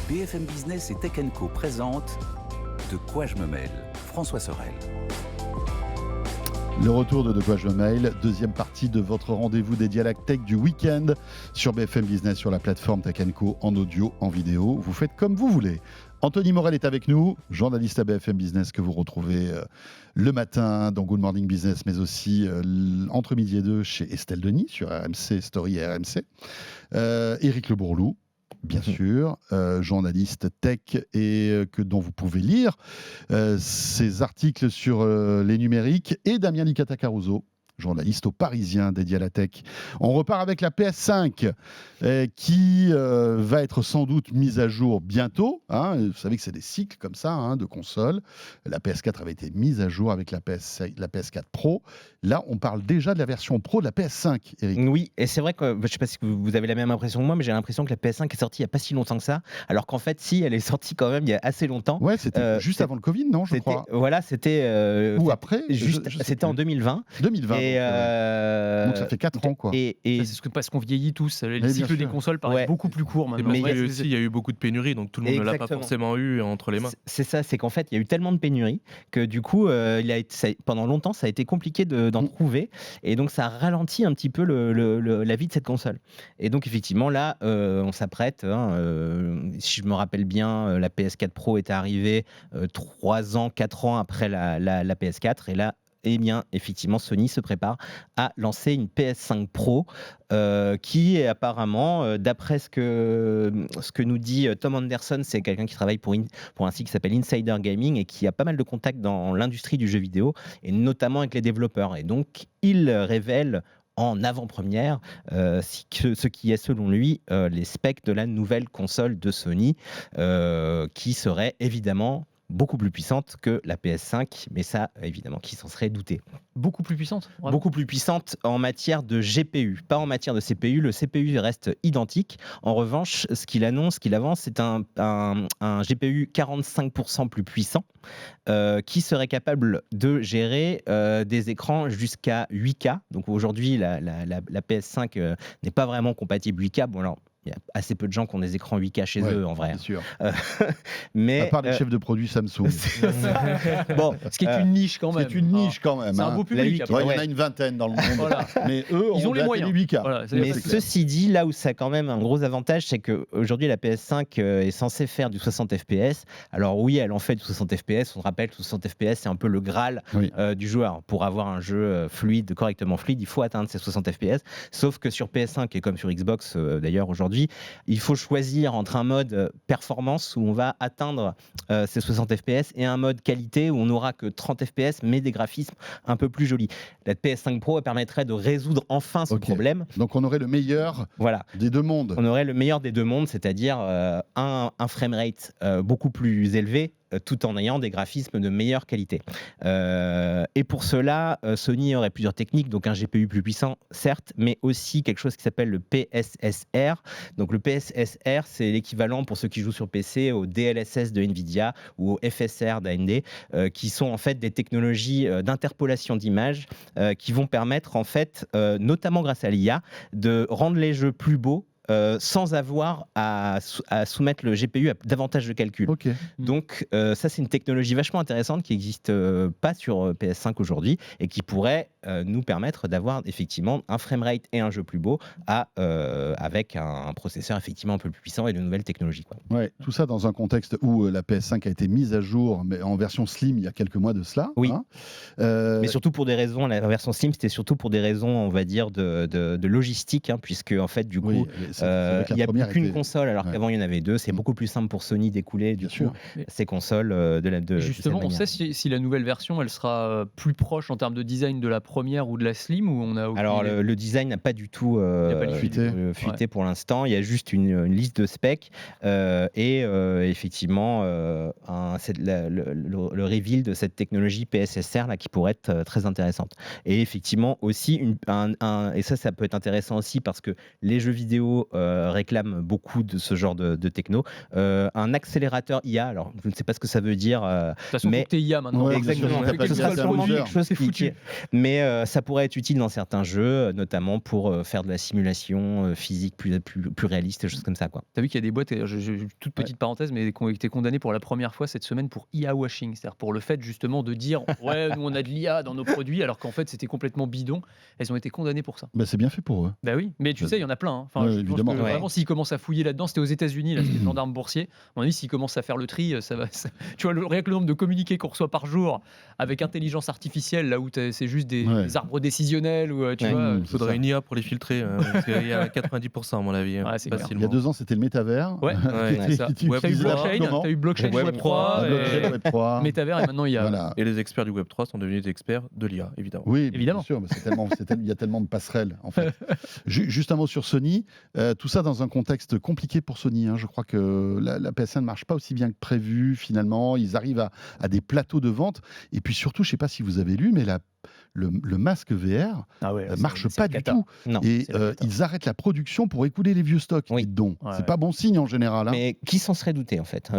BFM Business et Tech Co présente De quoi je me mêle, François Sorel. Le retour de quoi je me mêle, deuxième partie de votre rendez-vous dédié à la tech du week-end sur BFM Business, sur la plateforme Tech Co, en audio, en vidéo. Vous faites comme vous voulez. Anthony Morel est avec nous, journaliste à BFM Business que vous retrouvez le matin dans Good Morning Business, mais aussi entre midi et deux chez Estelle Denis sur RMC Story et RMC. Éric Le Bourlou, bien sûr, journaliste tech et dont vous pouvez lire ses articles sur les numériques, et Damien Licata Caruso, journaliste au Parisien dédié à la tech. On repart avec la PS5 qui va être sans doute mise à jour bientôt. Vous savez que c'est des cycles comme ça de consoles. La PS4 avait été mise à jour avec la PS4 Pro. Là, on parle déjà de la version Pro de la PS5, Eric. Oui, et c'est vrai que, je ne sais pas si vous avez la même impression que moi, mais j'ai l'impression que la PS5 est sortie il n'y a pas si longtemps que ça, alors qu'en fait, si, elle est sortie quand même il y a assez longtemps. Ouais, c'était juste avant le Covid, non, je crois. Voilà, c'était... Ou après c'était en 2020. 2020. Donc ça fait 4 ans, quoi. C'est parce qu'on vieillit tous. Les cycles des consoles paraissent beaucoup plus courts maintenant. Mais il y a eu beaucoup de pénuries, donc tout le monde ne l'a pas forcément eu entre les mains. C'est ça, c'est qu'en fait, il y a eu tellement de pénuries que du coup, pendant longtemps, ça a été compliqué d'en trouver. Et donc, ça ralentit un petit peu la vie de cette console. Et donc, effectivement, là, on s'apprête. Si je me rappelle bien, la PS4 Pro est arrivée 3 ans, 4 ans après la PS4. Et là, eh bien, effectivement, Sony se prépare à lancer une PS5 Pro qui est apparemment, d'après ce que nous dit Tom Anderson, c'est quelqu'un qui travaille pour un site qui s'appelle Insider Gaming et qui a pas mal de contacts dans l'industrie du jeu vidéo, et notamment avec les développeurs. Et donc, il révèle en avant-première ce qui est selon lui les specs de la nouvelle console de Sony, qui serait évidemment beaucoup plus puissante que la PS5, mais ça, évidemment, qui s'en serait douté. Beaucoup plus puissante ? Beaucoup plus puissante en matière de GPU, pas en matière de CPU. Le CPU reste identique. En revanche, ce qu'il avance, c'est un GPU 45% plus puissant, qui serait capable de gérer des écrans jusqu'à 8K. Donc aujourd'hui, la PS5 n'est pas vraiment compatible 8K. Bon, alors, il y a assez peu de gens qui ont des écrans 8K chez eux, en vrai. Bien sûr. Mais, à part les chefs de produits Samsung. Bon, ce qui est une niche quand même. C'est une niche quand même. C'est un beau public. Il y en a une vingtaine dans le monde. Voilà. Mais eux, ils ont les moyens. 8K. Voilà, mais ceci dit, là où ça a quand même un gros avantage, c'est qu'aujourd'hui, la PS5 est censée faire du 60 FPS. Alors oui, elle en fait du 60 FPS. On rappelle que 60 FPS, c'est un peu le Graal du joueur. Pour avoir un jeu correctement fluide, il faut atteindre ces 60 FPS. Sauf que sur PS5, et comme sur Xbox d'ailleurs aujourd'hui, il faut choisir entre un mode performance où on va atteindre ces 60 FPS et un mode qualité où on n'aura que 30 FPS mais des graphismes un peu plus jolis. La PS5 Pro permettrait de résoudre enfin ce problème. Donc on aurait le meilleur des deux mondes. On aurait le meilleur des deux mondes, c'est-à-dire un framerate beaucoup plus élevé, tout en ayant des graphismes de meilleure qualité. Et pour cela, Sony aurait plusieurs techniques, donc un GPU plus puissant, certes, mais aussi quelque chose qui s'appelle le PSSR. Donc le PSSR, c'est l'équivalent pour ceux qui jouent sur PC au DLSS de Nvidia ou au FSR d'AMD, qui sont en fait des technologies d'interpolation d'images qui vont permettre, en fait, notamment grâce à l'IA, de rendre les jeux plus beaux, sans avoir à soumettre le GPU à davantage de calculs. Donc ça, c'est une technologie vachement intéressante qui n'existe pas sur PS5 aujourd'hui et qui pourrait nous permettre d'avoir effectivement un framerate et un jeu plus beau avec un processeur effectivement un peu plus puissant et de nouvelles technologies. Ouais, tout ça dans un contexte où la PS5 a été mise à jour, mais en version slim il y a quelques mois de cela. Oui. Mais surtout pour des raisons, la version slim, c'était surtout pour des raisons, on va dire, de logistique, puisque en fait, du coup, il n'y a plus qu'une console, alors qu'avant il y en avait deux. C'est beaucoup plus simple pour Sony d'écouler ces consoles de justement, on sait si la nouvelle version elle sera plus proche en termes de design de la première ou de la Slim, ou on a alors le design n'a pas du tout fuité pour l'instant. Il y a juste une liste de specs et effectivement le reveal de cette technologie PSSR là qui pourrait être très intéressante. Et effectivement aussi et ça peut être intéressant aussi parce que les jeux vidéo réclament beaucoup de ce genre de techno. Un accélérateur IA, alors je ne sais pas ce que ça veut dire, De toute façon, mais tout est IA maintenant. Ouais, exactement. bien sûr, Ce sera c'est sûrement foutu. quelque chose C'est qui, foutu. mais ça pourrait être utile dans certains jeux, notamment pour faire de la simulation physique plus réaliste, des choses comme ça, quoi. T'as vu qu'il y a des boîtes, toute petite parenthèse, mais qui ont été condamnées pour la première fois cette semaine pour IA washing, c'est-à-dire pour le fait justement de dire ouais, nous on a de l'IA dans nos produits, alors qu'en fait c'était complètement bidon. Elles ont été condamnées pour ça. Bah, c'est bien fait pour eux. Bah oui, mais tu sais, il y en a plein. Hein. Enfin, Ouais, je pense évidemment. que Ouais. vraiment, s'ils commencent à fouiller là-dedans, c'était aux États-Unis, là, c'était le gendarme boursier. À mon avis, s'ils commencent à faire le tri, ça va. Tu vois, rien que le nombre de communiqués qu'on reçoit par jour avec intelligence artificielle, là où c'est juste des arbres décisionnels, ou tu Ouais. vois. Il faudrait une IA pour les filtrer, parce qu'il y a 90% à mon avis. Ouais, c'est clair. Il y a 2 ans, c'était le métavers. Ouais, qui était- ça. qui T'as eu utilisait blockchain, comment t'as eu blockchain Web Web 3, 3, Blockchain, Web 3. métavers, et maintenant il y a. Voilà. Et les experts du Web3 sont devenus des experts de l'IA, évidemment. Oui, Évidemment. bien sûr, mais il y a tellement de passerelles en fait. Juste un mot sur Sony, tout ça dans un contexte compliqué pour Sony. Hein. Je crois que la PS5 ne marche pas aussi bien que prévu finalement. Ils arrivent à des plateaux de vente et puis surtout, je ne sais pas si vous avez lu, mais le masque VR Ah ouais, marche c'est pas la du cata. tout. Non. Et c'est la cata. ils arrêtent la production pour écouler les vieux stocks. Oui. Dites donc. Ouais, C'est ouais. pas bon signe en général. Hein. Mais qui s'en serait douté en fait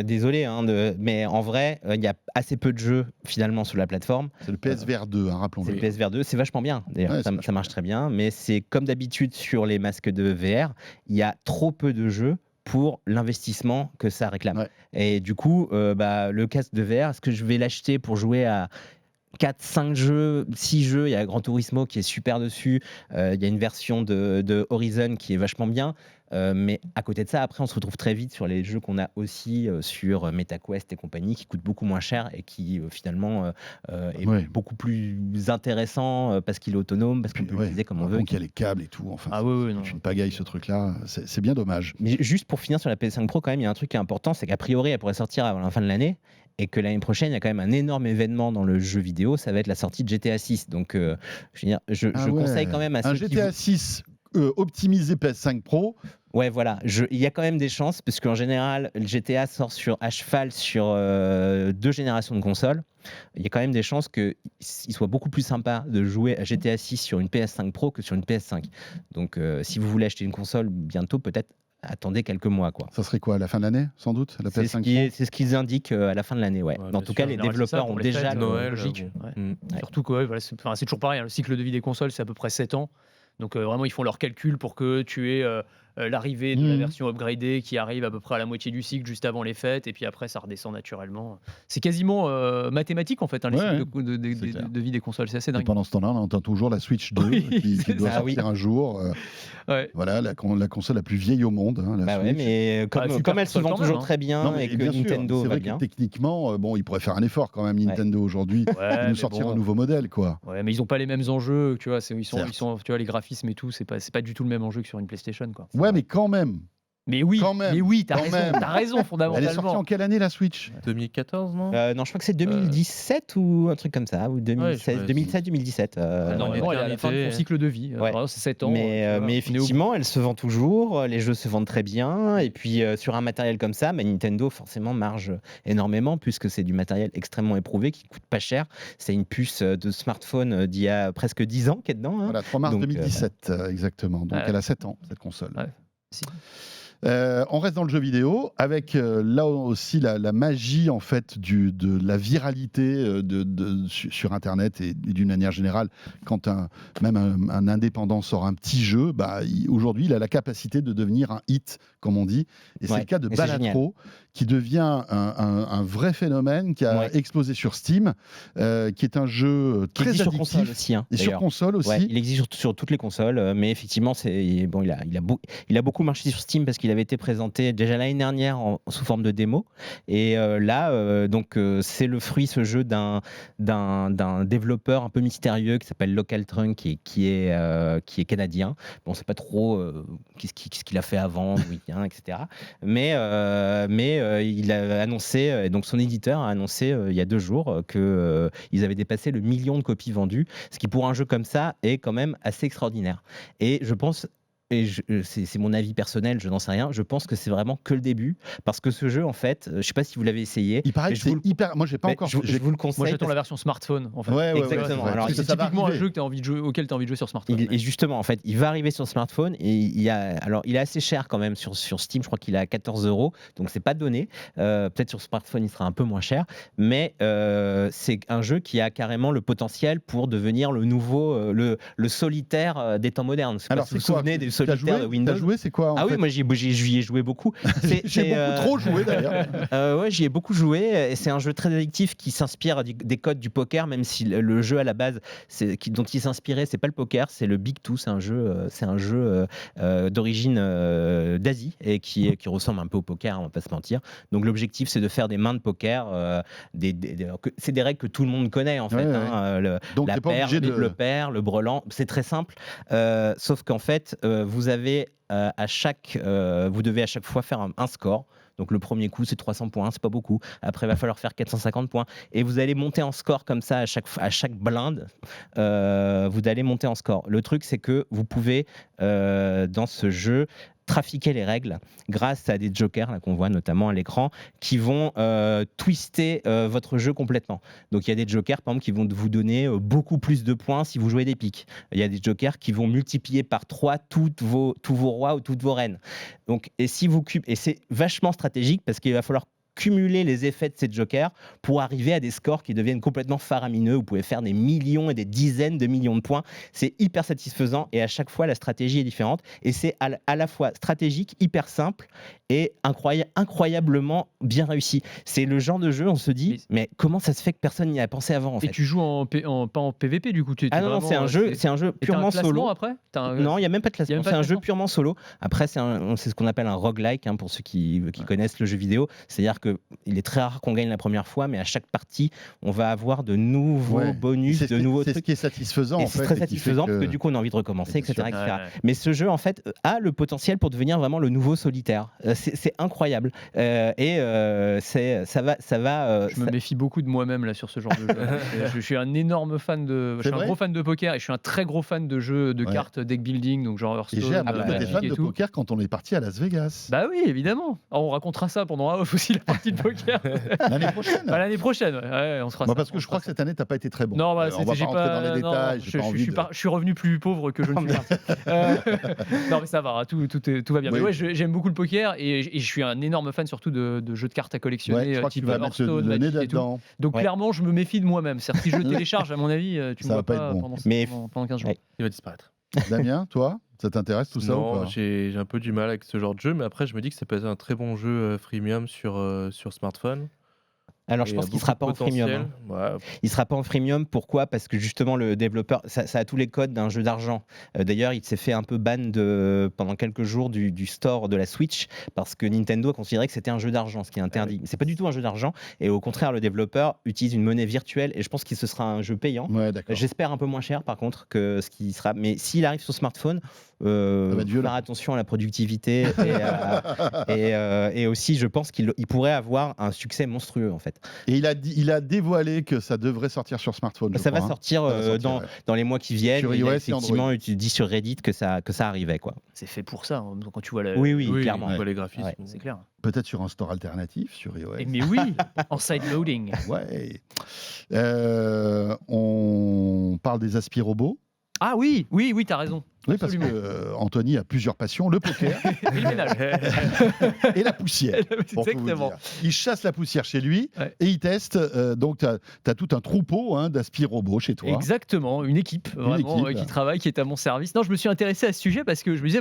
Désolé, hein, mais en vrai, il y a assez peu de jeux finalement sur la plateforme. C'est le PSVR 2, hein, C'est rappelons-le. le PSVR 2, c'est vachement bien. D'ailleurs, Ouais, ça, c'est ça vachement marche très bien. Mais c'est comme d'habitude sur les masques de VR, il y a trop peu de jeux pour l'investissement que ça réclame. Ouais. Et du coup, le casque de VR, est-ce que je vais l'acheter pour jouer à 4, 5 jeux, 6 jeux? Il y a Gran Turismo qui est super dessus. Il y a une version de Horizon qui est vachement bien. Mais à côté de ça, après, on se retrouve très vite sur les jeux qu'on a aussi sur MetaQuest et compagnie, qui coûtent beaucoup moins cher et qui finalement est Ouais. beaucoup plus intéressant parce qu'il est autonome, parce qu'on peut l'utiliser comme on veut. Donc il y a les câbles et tout. Enfin, Ah ouais, non. c'est une pagaille ce truc-là. C'est bien dommage. Mais juste pour finir sur la PS5 Pro, quand même, il y a un truc qui est important, c'est qu'a priori, elle pourrait sortir avant la fin de l'année. Et que l'année prochaine, il y a quand même un énorme événement dans le jeu vidéo, ça va être la sortie de GTA 6. Donc, je veux dire, je conseille quand même à un ceux qui GTA 6 optimisé PS5 Pro. Ouais, voilà. Il y a quand même des chances, parce qu'en général, le GTA sort à cheval sur 2 générations de consoles. Il y a quand même des chances qu'il soit beaucoup plus sympa de jouer à GTA 6 sur une PS5 Pro que sur une PS5. Donc, si vous voulez acheter une console bientôt, peut-être attendez quelques mois, quoi. Ça serait quoi, à la fin de l'année, sans doute, la C'est PS5 Pro ce qu'ils indiquent à la fin de l'année, ouais. Ouais, En bien tout sûr. cas, les En général, c'est ça, développeurs pour ont les déjà fêtes, Noël, logique. j'avoue. Ouais. Mm. Surtout que ouais, c'est toujours pareil, hein, le cycle de vie des consoles, c'est à peu près 7 ans. Donc vraiment, ils font leurs calculs pour que tu aies l'arrivée de la version upgradée qui arrive à peu près à la moitié du cycle, juste avant les fêtes, et puis après, ça redescend naturellement. C'est quasiment mathématique, en fait, hein, les Ouais, cycles c'est clair. de vie des consoles. C'est assez Et dingue. pendant ce temps-là, on entend toujours la Switch 2 Oui, qui c'est doit ça, sortir un jour. Ouais. Voilà, la console la plus vieille au monde. Hein, la Bah ouais, Switch. mais super comme elle se console vend quand même, toujours hein. très bien, Non, mais et que bien sûr, Nintendo c'est va vrai bien. que techniquement, ils pourraient faire un effort quand même, Nintendo aujourd'hui, Ouais, et nous mais sortir bon. un nouveau modèle, quoi. Ouais, mais ils n'ont pas les mêmes enjeux, tu vois. Ils Certes. sont, tu vois, les graphismes et tout, c'est pas du tout le même enjeu que sur une PlayStation, quoi. Ouais, mais quand même. Mais oui, Quand même, t'as quand raison, même. t'as raison Elle est sortie fondamentalement. en quelle année, la Switch 2014, non Non, je crois que c'est 2017 ou un truc comme ça, ou 2016, Ouais, 2017. Normalement, elle est à la fin de son éternité. cycle de vie. Ouais. Alors, c'est 7 ans. Mais, tu vois, on est mais au effectivement, elle se vend toujours, les jeux se vendent très bien, et puis sur un matériel comme ça, Nintendo forcément marge énormément, puisque c'est du matériel extrêmement éprouvé, qui coûte pas cher. C'est une puce de smartphone d'il y a presque 10 ans qui est dedans. Hein. Voilà, 3 mars Donc, 2017, exactement. Donc Ouais. elle a 7 ans, cette console. Ouais. Si. On reste dans le jeu vidéo avec là aussi la magie en fait de la viralité sur Internet et d'une manière générale. Quand même un indépendant sort un petit jeu, aujourd'hui il a la capacité de devenir un hit, comme on dit. Et c'est Ouais, le cas de et c'est Balatro, qui devient un vrai phénomène, qui a Ouais. explosé sur Steam, qui est un jeu Qui très existe sur addictif. console aussi. Hein, Et sur d'ailleurs. console aussi. Ouais, il existe sur toutes les consoles, mais effectivement, il a beaucoup marché sur Steam parce qu'il avait été présenté déjà l'année dernière sous forme de démo. Et là, c'est le fruit, ce jeu, d'un développeur un peu mystérieux qui s'appelle Local Trunk et qui est canadien. Bon, on ne sait pas trop qu'est-ce qu'il a fait avant, d'où il vient, etc. Mais il a annoncé, et donc son éditeur a annoncé il y a 2 jours qu'ils avaient dépassé le 1 million de copies vendues, ce qui pour un jeu comme ça est quand même assez extraordinaire. Et je pense c'est mon avis personnel, je n'en sais rien, je pense que c'est vraiment que le début, parce que ce jeu, en fait, je ne sais pas si vous l'avez essayé. Il paraît que c'est hyper... Moi, j'ai pas encore... Je vous le conseille. Moi, j'attends la version smartphone, en fait. Ouais, exactement. Ouais. Alors, c'est typiquement un jeu auquel tu as envie de jouer sur smartphone. Et justement, en fait, il va arriver sur smartphone, et il est assez cher quand même sur Steam, je crois qu'il est à 14 €, donc c'est pas donné. Peut-être sur smartphone, il sera un peu moins cher, mais c'est un jeu qui a carrément le potentiel pour devenir le nouveau, le solitaire des temps modernes. Alors, si vous vous souvenez des solitaires de Windows. T'as joué, c'est quoi Oui, moi j'y ai joué beaucoup. J'ai beaucoup trop joué d'ailleurs. Ouais, j'y ai beaucoup joué, et c'est un jeu très addictif qui s'inspire des codes du poker, même si le jeu à la base dont il s'inspirait, c'est pas le poker, c'est le Big Two, c'est un jeu d'origine d'Asie et qui ressemble un peu au poker, on va pas se mentir. Donc l'objectif, c'est de faire des mains de poker, c'est des règles que tout le monde connaît en fait. Donc, la paire, le pair, le brelan, c'est très simple. Sauf qu'en fait, vous devez à chaque fois faire un score. Donc le premier coup, c'est 300 points, c'est pas beaucoup. Après, il va falloir faire 450 points. Et vous allez monter en score comme ça à chaque blinde. Vous allez monter en score. Le truc, c'est que vous pouvez, dans ce jeu, trafiquer les règles grâce à des jokers là, qu'on voit notamment à l'écran qui vont twister votre jeu complètement. Donc il y a des jokers par exemple qui vont vous donner beaucoup plus de points si vous jouez des piques. Il y a des jokers qui vont multiplier par 3 tous vos rois ou toutes vos reines. Donc, et c'est vachement stratégique parce qu'il va falloir cumuler les effets de ces jokers pour arriver à des scores qui deviennent complètement faramineux. Vous pouvez faire des millions et des dizaines de millions de points. C'est hyper satisfaisant et à chaque fois, la stratégie est différente. Et c'est à la fois stratégique, hyper simple et incroyablement bien réussi. C'est le genre de jeu, on se dit, mais comment ça se fait que personne n'y a pensé avant en fait. Et tu joues pas en PVP du coup non, c'est un jeu purement solo. Après non, il n'y a même pas de classement. C'est un jeu purement solo. Après, c'est ce qu'on appelle un roguelike, pour ceux qui connaissent le jeu vidéo. C'est-à-dire qu'il est très rare qu'on gagne la première fois, mais à chaque partie, on va avoir de nouveaux bonus, de nouveaux trucs. C'est ce qui est satisfaisant. C'est très satisfaisant parce que du coup, on a envie de recommencer, etc. Mais ce jeu, en fait, a le potentiel pour devenir vraiment le nouveau solitaire. C'est incroyable. Ça va. Je me méfie beaucoup de moi-même là sur ce genre de jeu. Je suis un énorme fan je suis un gros fan de poker et je suis un très gros fan de jeux de cartes deck building, donc genre Hearthstone. Et j'ai appris des fans de poker quand on est parti à Las Vegas. Bah oui, évidemment. Alors, on racontera ça pendant aussi la partie de poker. L'année prochaine. L'année prochaine, ouais, on se fera ça. Parce que je crois que cette année, t'as pas été très bon. Non, on va pas rentrer dans les détails. Je suis revenu plus pauvre que je ne suis parti. Non, mais ça va, tout va bien. Oui. Mais ouais, j'aime beaucoup le poker et je suis un énorme fan surtout de jeux de cartes à collectionner, type Hearthstone, Magic et tout. Donc clairement, je me méfie de moi-même. C'est-à-dire si je télécharge, à mon avis, tu me vois pas pendant 15 jours. Il va disparaître. Damien, toi, ça t'intéresse tout ça ou pas? J'ai un peu du mal avec ce genre de jeu, mais après je me dis que ça peut être un très bon jeu freemium sur smartphone. Alors je pense qu'il ne sera pas en freemium. Il ne sera pas en freemium, pourquoi ? Parce que justement le développeur, ça a tous les codes d'un jeu d'argent. D'ailleurs, il s'est fait un peu ban pendant quelques jours du store de la Switch, parce que Nintendo a considéré que c'était un jeu d'argent, ce qui est interdit. C'est pas du tout un jeu d'argent, et au contraire, le développeur utilise une monnaie virtuelle, et je pense qu'il ce sera un jeu payant. J'espère un peu moins cher par contre que ce qui sera. Mais s'il arrive sur smartphone, faire attention à la productivité et aussi je pense qu'il pourrait avoir un succès monstrueux en fait. Et il a dévoilé que ça devrait sortir sur smartphone. Ça va sortir dans les mois qui viennent. Sur iOS, effectivement, tu dis sur Reddit que ça arrivait quoi. C'est fait pour ça quand tu vois oui, clairement. On voit les graphismes. C'est clair. Peut-être sur un store alternatif sur iOS. Mais oui, en side loading. Ouais. On parle des aspirobos. Ah oui, t'as raison. Oui, parce que Anthony a plusieurs passions, le poker et le ménage. Et la poussière. Exactement. Il chasse la poussière chez lui et il teste. Donc, tu as tout un troupeau d'aspiro-robots chez toi. Exactement, une équipe vraiment qui travaille, qui est à mon service. Non, je me suis intéressé à ce sujet parce que je me disais,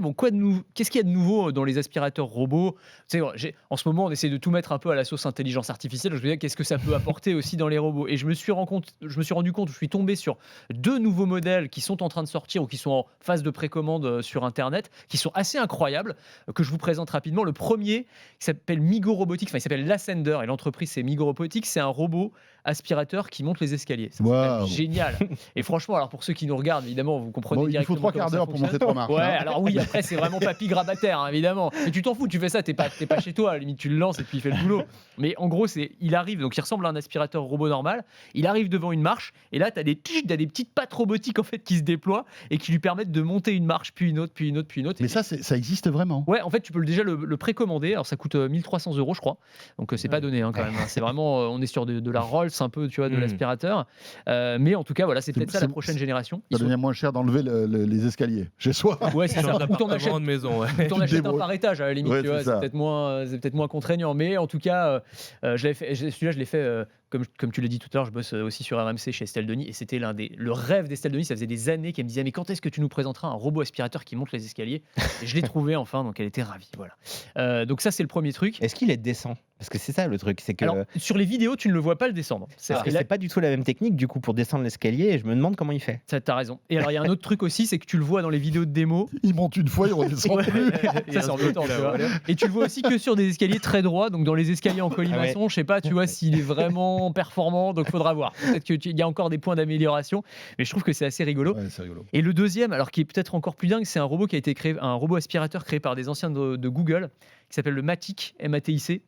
qu'est-ce qu'il y a de nouveau dans les aspirateurs robots ? Tu sais, en ce moment, on essaie de tout mettre un peu à la sauce intelligence artificielle. Je me disais, qu'est-ce que ça peut apporter aussi dans les robots ? Et je me suis rendu compte, je suis tombé sur 2 nouveaux modèles qui sont en train de sortir ou qui sont en phase de précommande sur Internet, qui sont assez incroyables, que je vous présente rapidement. Le premier, qui s'appelle Migo Robotics, il s'appelle l'Ascender, et l'entreprise, c'est Migo Robotics. C'est un robot aspirateur qui monte les escaliers. C'est génial. Et franchement, alors pour ceux qui nous regardent, évidemment, vous comprenez directement. Il faut 3 quarts d'heure pour monter 3 marches. Ouais, alors oui, après, c'est vraiment papy grabataire, évidemment. Mais tu t'en fous, tu fais ça, t'es pas chez toi, à la limite, tu le lances et puis il fait le boulot. Mais en gros, il arrive, donc il ressemble à un aspirateur robot normal. Il arrive devant une marche, et là, t'as des petites pattes robotiques en fait qui se déploient et qui lui permettent de monter monter une marche, puis une autre, puis une autre, puis une autre. Mais ça existe vraiment. Ouais, en fait, tu peux déjà le précommander. Alors, ça coûte 1300 €, je crois. Donc, c'est pas donné quand même. C'est vraiment, on est sur de la Rolls, un peu, tu vois, de l'aspirateur. Mais en tout cas, voilà, c'est peut-être ça la prochaine génération. Ça devient moins cher d'enlever les escaliers chez soi. Ouais, c'est ça. Ou t'en achètes de maison. T'en achètes un par étage à la limite, Ouais, tu vois, c'est ça. c'est peut-être moins contraignant, mais en tout cas, celui-là je l'ai fait, comme tu l'as dit tout à l'heure, je bosse aussi sur RMC chez Estelle Denis, et c'était le rêve d'Estelle Denis. Ça faisait des années qu'elle me disait mais quand est-ce que tu nous présenteras un robot aspirateur qui monte les escaliers, et je l'ai trouvé enfin, donc elle était ravie, voilà. Donc ça c'est le premier truc. Est-ce qu'il est descend? Parce que c'est ça le truc, c'est que Alors sur les vidéos tu ne le vois pas le descendre. parce que c'est pas du tout la même technique du coup pour descendre l'escalier, et je me demande comment il fait. Ça, t'as raison. Et alors il y a un autre truc aussi, c'est que tu le vois dans les vidéos de démo. Il monte une fois, il redescend Ouais, plus. ça c'est embêtant, tu vois. Et tu le vois aussi que sur des escaliers très droits, donc dans les escaliers en colimaçon, je sais pas, tu vois s'il est vraiment performant, donc faudra voir. Peut-être qu'il y a encore des points d'amélioration, mais je trouve que c'est assez rigolo. Ouais, c'est rigolo. Et le deuxième, alors qui est peut-être encore plus dingue, c'est un robot qui a été créé, un robot aspirateur créé par des anciens de Google, qui s'appelle le Matic, M-A-T-I-C.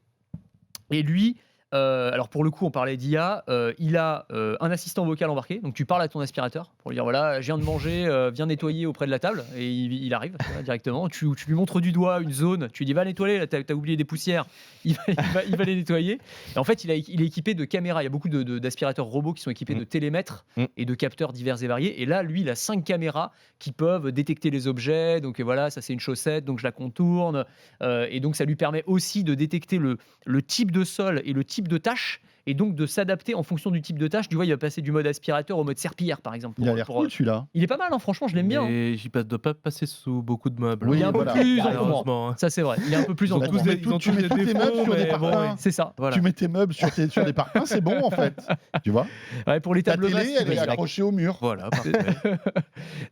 Et lui, alors pour le coup, on parlait d'IA, il a un assistant vocal embarqué, donc tu parles à ton aspirateur pour lui dire voilà, je viens de manger, viens nettoyer auprès de la table, et il arrive directement. Tu lui montres du doigt une zone, tu lui dis va nettoyer, là t'as oublié des poussières, il va les nettoyer. Et en fait, il est équipé de caméras. Il y a beaucoup d'aspirateurs robots qui sont équipés de télémètres et de capteurs divers et variés. Et là, lui, il a 5 caméras qui peuvent détecter les objets. Donc voilà, ça c'est une chaussette, donc je la contourne. Et donc ça lui permet aussi de détecter le type de sol et le type de tâche, et donc de s'adapter en fonction du type de tâche. Tu vois, il va passer du mode aspirateur au mode serpillière, par exemple. Il a l'air cool celui-là. Il est pas mal, hein, franchement, je l'aime bien. Et il doit pas passer sous beaucoup de meubles. Oui, Il est un peu voilà. plus Malheureusement, encombrant. hein. Ça, c'est vrai. Il est un peu plus Ils ont encombrant. tous des- ils ont Tu tous mets des tous tes défauts, meubles sur des mais bon, parpaings. C'est ça. Voilà. Tu mets tes meubles sur des parpaings, c'est bon en fait. Tu vois. Ouais, pour les Ta tables basses, télé, tu elle peux est dire. accrochée au mur. Voilà, parfait.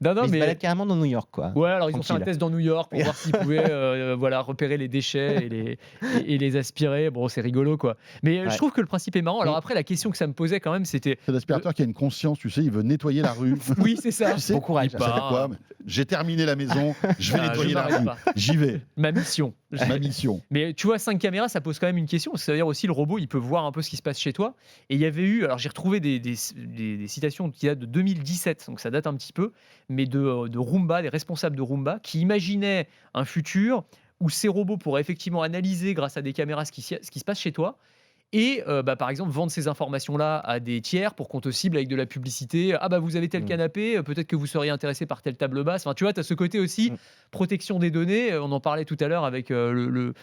Non, non, Mais il se mais balade carrément dans New York, quoi. ouais, alors ils ont fait un Tranquille. test dans New York pour voir s'ils pouvaient voilà, repérer les déchets et les aspirer. Bon, c'est rigolo, quoi. Mais Ouais. je trouve que le principe est marrant. Alors après, la question que ça me posait quand même, c'était C'est l'aspirateur qui a une conscience, tu sais, il veut nettoyer la rue. oui, c'est ça. Tu sais, Bon courage. il fait quoi j'ai terminé la maison, je vais Ah, nettoyer je la m'arrête rue. pas. J'y vais. Ma mission. Ma mission. Mais tu vois, 5 caméras, ça pose quand même une question. Ça veut dire aussi le robot, il peut voir un peu ce qui se passe chez toi. Et il y avait eu, alors j'ai retrouvé des citations qui datent de 2017, donc ça date un petit peu, mais de Roomba, des responsables de Roomba, qui imaginaient un futur où ces robots pourraient effectivement analyser grâce à des caméras ce qui se passe chez toi. Et par exemple, vendre ces informations-là à des tiers pour qu'on te cible avec de la publicité. Ah bah vous avez tel canapé, peut-être que vous seriez intéressé par telle table basse. Enfin, tu vois, tu as ce côté aussi protection des données. On en parlait tout à l'heure avec le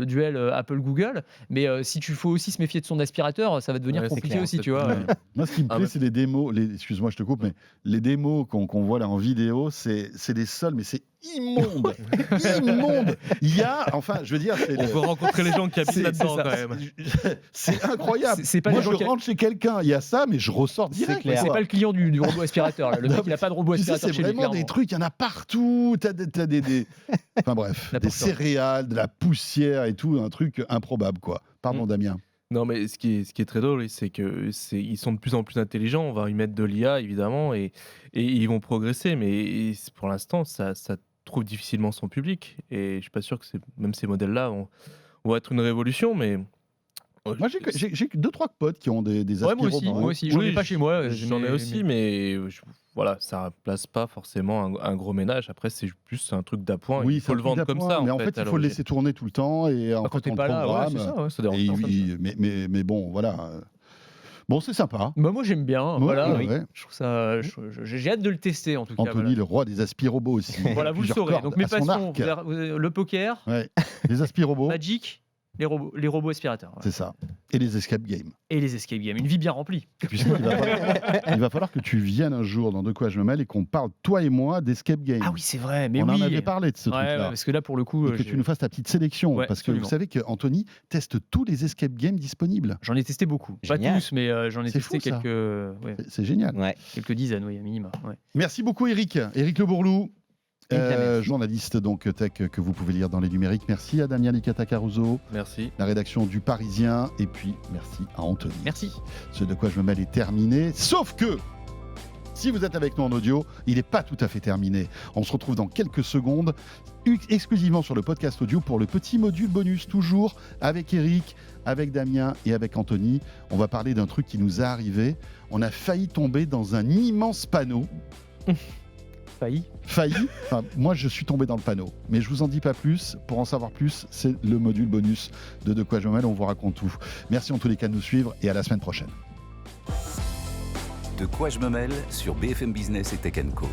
duel Apple-Google. Mais si tu faut aussi se méfier de son aspirateur, ça va devenir Ouais, c'est compliqué clair, aussi, c'est tu vois. Ouais. Moi, ce qui me Ah, plaît, bah. c'est les démos. Excuse-moi, je te coupe, mais les démos qu'on voit là en vidéo, c'est des sols, mais c'est immonde. Immonde. Il y a, enfin, je veux dire, On peut rencontrer les gens qui habitent c'est- là-dedans c'est quand ça. même. c'est incroyable. C'est pas Moi, les gens je qui- rentre chez quelqu'un, il y a ça, mais je ressors direct. clair. C'est quoi. pas le client du robot aspirateur. Là. Le Non, mec, il n'a pas de robot Tu sais, aspirateur c'est chez lui. vraiment des clairement. trucs, il y en a partout. T'as des... Enfin bref, des N'importe quoi. céréales, de la poussière et tout, un truc improbable, quoi. Pardon, Damien. Non, mais ce qui est très drôle, c'est qu'ils sont de plus en plus intelligents. On va y mettre de l'IA, évidemment, et ils vont progresser. Mais pour l'instant, ça trouve difficilement son public. Et je suis pas sûr que même ces modèles-là vont être une révolution. Mais Moi, j'ai 2-3 potes qui ont des Ouais, moi aussi, aspirobats. moi aussi. J'en ai Oui, pas chez moi. j'en ai aussi, mais voilà, ça remplace pas forcément un gros ménage. Après, c'est plus un truc d'appoint. Oui, Il faut le vendre comme ça. Mais en fait, il à faut le l'origine. laisser tourner tout le temps. Et en Quand fait, t'es on pas le là, ouais, programme. c'est ça. Ouais. Ça dérange Et personne, ça. mais bon, voilà. Bon, c'est sympa. Bah, moi j'aime bien, Ouais, voilà. ouais, ouais. Je trouve ça, j'ai hâte de le tester en tout cas. Anthony, le roi des aspirobots aussi. Voilà, vous le Plusieurs saurez. cordes Donc mes à son passions, arc. le poker, Ouais. Les aspirobots, Magic, les robots aspirateurs voilà. c'est ça. Et les escape games. Et les escape games. Une vie bien remplie. Puisqu'il il va falloir que tu viennes un jour dans De quoi je me mêle et qu'on parle, toi et moi, d'escape games. Ah oui, c'est vrai. Mais On oui. en avait parlé de ce Ouais, truc-là. parce que là pour le coup, Et que tu nous fasses ta petite sélection. Ouais, parce que absolument. vous savez qu'Anthony teste tous les escape games disponibles. j'en ai testé beaucoup. Génial. Pas tous, mais j'en ai C'est testé fou, ça. C'est génial. Ouais. quelques dizaines, oui, à minima. Ouais. Merci beaucoup, Eric. Eric Le Bourlou. Merci. Journaliste donc tech que vous pouvez lire dans les numériques. Merci à Damien Licata-Caruso, Merci. la rédaction du Parisien, et puis merci à Anthony. Merci. Ce De quoi je me mêle est terminé, sauf que si vous êtes avec nous en audio, il n'est pas tout à fait terminé. On se retrouve dans quelques secondes, exclusivement sur le podcast audio pour le petit module bonus, toujours avec Eric, avec Damien et avec Anthony. On va parler d'un truc qui nous est arrivé. On a failli tomber dans un immense panneau. Failli. Enfin, moi, je suis tombé dans le panneau. Mais je vous en dis pas plus. Pour en savoir plus, c'est le module bonus de quoi je me mêle. On vous raconte tout. Merci en tous les cas de nous suivre et à la semaine prochaine. De quoi je me mêle sur BFM Business et Tech & Co.